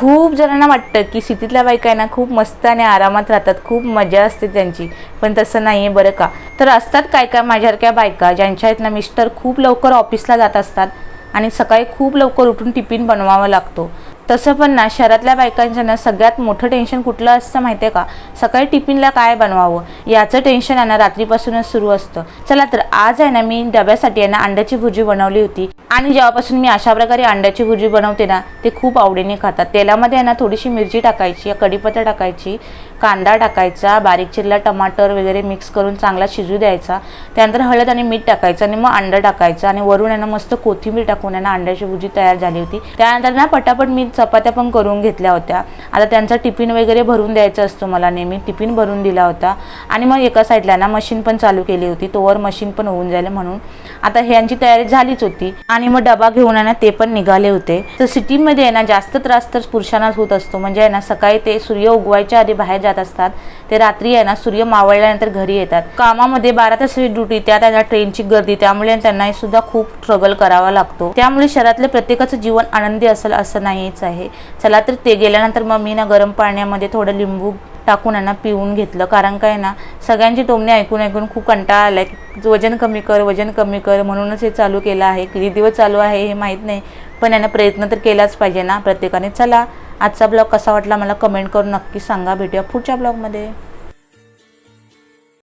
खूप जणांना वाटतं की सिटीतल्या बायका आहे ना खूप मस्त आणि आरामात राहतात, खूप मजा असते त्यांची, पण तसं नाही आहे बरं का. तर असतात काय काय माझ्यासारख्या बायका ज्यांच्या आहेत ना मिस्टर खूप लवकर ऑफिसला जात असतात आणि सकाळी खूप लवकर उठून टिफिन बनवावा लागतो. तसं पण ना शहरातल्या बायकांचं ना सगळ्यात मोठं टेन्शन कुठलं असतं माहिती आहे का? सकाळी टिफिनला काय बनवावं याचं टेन्शन आहे ना रात्रीपासूनच सुरू असतं. चला तर आज आहे ना मी डब्यासाठी आहे ना अंड्याची भुर्जी बनवली होती आणि जेव्हापासून मी अशा प्रकारे अंड्याची भुर्जी बनवते ना ते खूप आवडीने खातात. तेलामध्ये आहे ना थोडीशी मिरची टाकायची, कढीपत्ता टाकायची, कांदा टाकायचा, बारीक चिरला टमाटर वगैरे मिक्स करून चांगला शिजू द्यायचा. त्यानंतर हळद आणि मीठ टाकायचं आणि मग अंडं टाकायचं आणि वरून आहे ना मस्त कोथिंबीर टाकून आहे ना अंड्याची भुर्जी तयार झाली होती. त्यानंतर ना पटापट मी चपात्या पण करून घेतल्या होत्या. आता त्यांचा टिफिन वगैरे भरून द्यायचा असतो मला, नेहमी टिफिन भरून दिला होता आणि मग एका साईडला ना मशीन पण चालू केली होती, तोवर मशीन पण होऊन जाईल म्हणून. आता ह्यांची तयारी झालीच होती आणि मग डबा घेऊन आहे ना ते पण निघाले होते. तर सिटीमध्ये आहे ना जास्त त्रास तर पुरुषांनाच होत असतो. म्हणजे आहे ना सकाळी ते सूर्य उगवायच्या आधी बाहेर जात असतात, ते रात्री आहे ना सूर्य मावळल्यानंतर घरी येतात. कामामध्ये 12 तासाची ड्युटी, त्यात त्यांना ट्रेनची गर्दी, त्यामुळे त्यांना सुद्धा खूप स्ट्रगल करावा लागतो. त्यामुळे शहरातले प्रत्येकाचं जीवन आनंदी असेल असं नाहीच आहे. चला तर ते गेल्यानंतर मग मी ना गरम पाण्यामध्ये थोडं लिंबू टाकून आहे ना पिऊन घेतलं. कारण काय ना सगळ्यांची टोमणे ऐकून ऐकून खूप कंटाळा आला की वजन कमी कर, वजन कमी कर, म्हणूनच हे चालू केलं आहे. किती दिवस चालू आहे हे माहीत नाही, पण यानं प्रयत्न तर केलाच पाहिजे ना प्रत्येकाने. चला आजचा ब्लॉग कसा वाटला मला कमेंट करून नक्की सांगा. भेटूया पुढच्या ब्लॉगमध्ये.